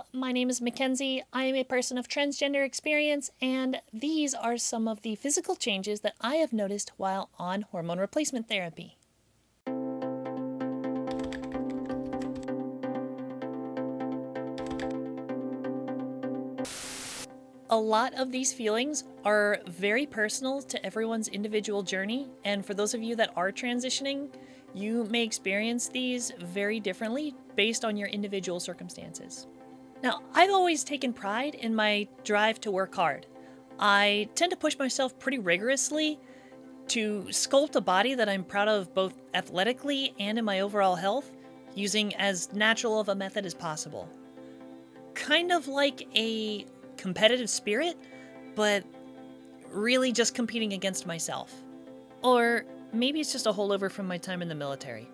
Hello, my name is Mackenzie. I am a person of transgender experience, and these are some of the physical changes that I have noticed while on hormone replacement therapy. A lot of these feelings are very personal to everyone's individual journey, and for those of you that are transitioning, you may experience these very differently based on your individual circumstances. Now, I've always taken pride in my drive to work hard. I tend to push myself pretty rigorously to sculpt a body that I'm proud of both athletically and in my overall health, using as natural of a method as possible. Kind of like a competitive spirit, but really just competing against myself. Or maybe it's just a holdover from my time in the military.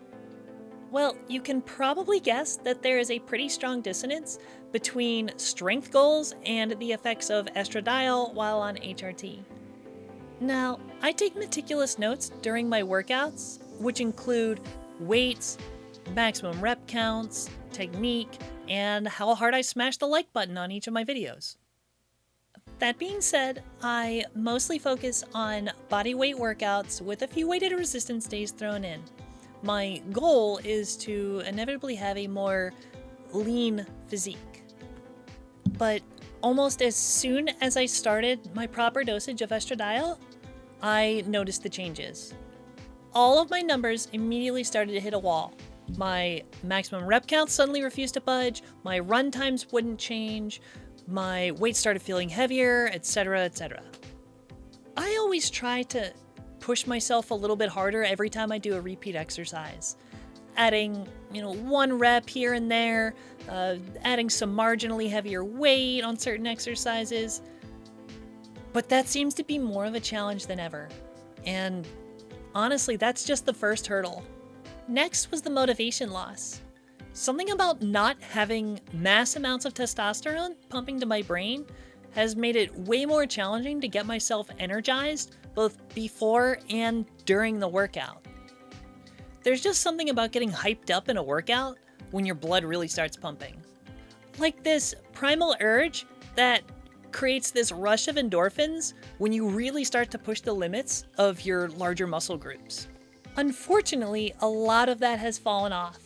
Well, you can probably guess that there is a pretty strong dissonance between strength goals and the effects of estradiol while on HRT. Now, I take meticulous notes during my workouts, which include weights, maximum rep counts, technique, and how hard I smash the like button on each of my videos. That being said, I mostly focus on body weight workouts with a few weighted resistance days thrown in. My goal is to inevitably have a more lean physique. But almost as soon as I started my proper dosage of estradiol, I noticed the changes. All of my numbers immediately started to hit a wall. My maximum rep count suddenly refused to budge, my run times wouldn't change, my weight started feeling heavier, etc., etc. I always try to push myself a little bit harder every time I do a repeat exercise. Adding, one rep here and there, adding some marginally heavier weight on certain exercises. But that seems to be more of a challenge than ever. And honestly, that's just the first hurdle. Next was the motivation loss. Something about not having mass amounts of testosterone pumping to my brain has made it way more challenging to get myself energized both before and during the workout. There's just something about getting hyped up in a workout when your blood really starts pumping. Like this primal urge that creates this rush of endorphins when you really start to push the limits of your larger muscle groups. Unfortunately, a lot of that has fallen off.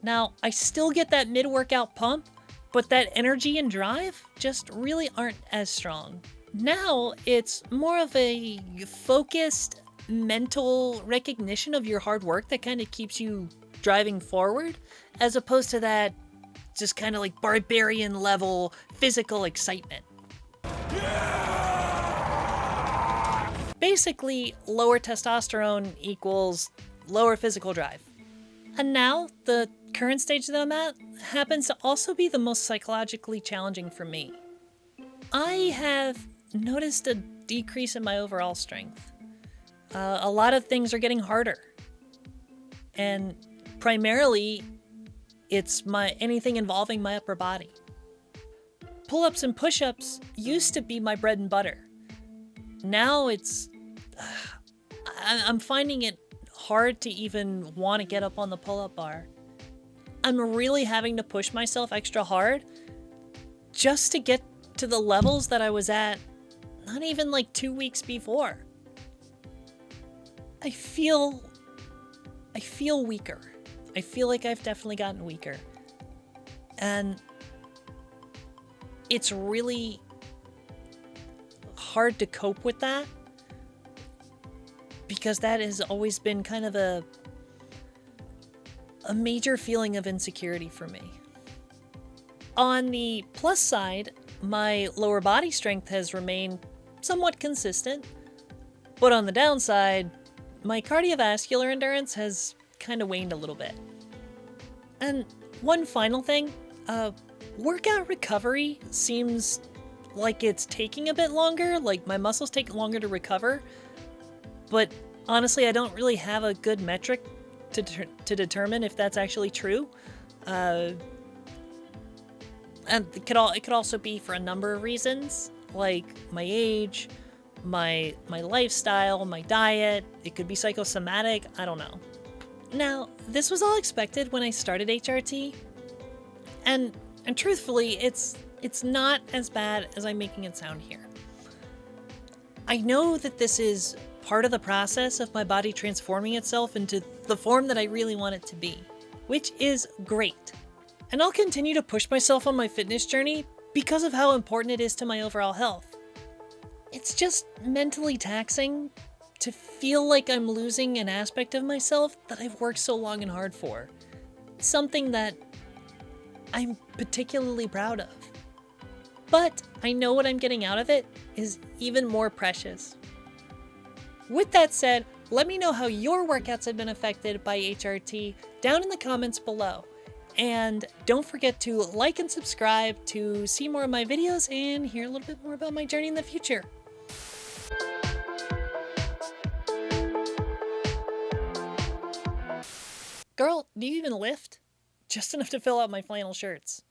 Now, I still get that mid-workout pump, but that energy and drive just really aren't as strong. Now, it's more of a focused mental recognition of your hard work that kind of keeps you driving forward, as opposed to that just kind of like barbarian level physical excitement. Basically, lower testosterone equals lower physical drive. And now, the current stage that I'm at happens to also be the most psychologically challenging for me. I have noticed a decrease in my overall strength. A lot of things are getting harder. And primarily, it's anything involving my upper body. Pull-ups and push-ups used to be my bread and butter. Now I'm finding it hard to even want to get up on the pull-up bar. I'm really having to push myself extra hard just to get to the levels that I was at not even like 2 weeks before. I feel weaker. I feel like I've definitely gotten weaker. And it's really hard to cope with that because that has always been kind of a major feeling of insecurity for me. On the plus side, my lower body strength has remained somewhat consistent, but on the downside, my cardiovascular endurance has kind of waned a little bit. And one final thing, workout recovery seems like it's taking a bit longer, like my muscles take longer to recover, but honestly, I don't really have a good metric to determine if that's actually true. And it could also be for a number of reasons, like my age, my lifestyle, my diet. It could be psychosomatic, I don't know. Now, this was all expected when I started HRT, and And truthfully, it's not as bad as I'm making it sound here. I know that this is part of the process of my body transforming itself into the form that I really want it to be, which is great. And I'll continue to push myself on my fitness journey because of how important it is to my overall health. It's just mentally taxing to feel like I'm losing an aspect of myself that I've worked so long and hard for. Something that I'm particularly proud of. But I know what I'm getting out of it is even more precious. With that said, let me know how your workouts have been affected by HRT down in the comments below. And don't forget to like and subscribe to see more of my videos and hear a little bit more about my journey in the future. Girl, do you even lift? Just enough to fill out my flannel shirts.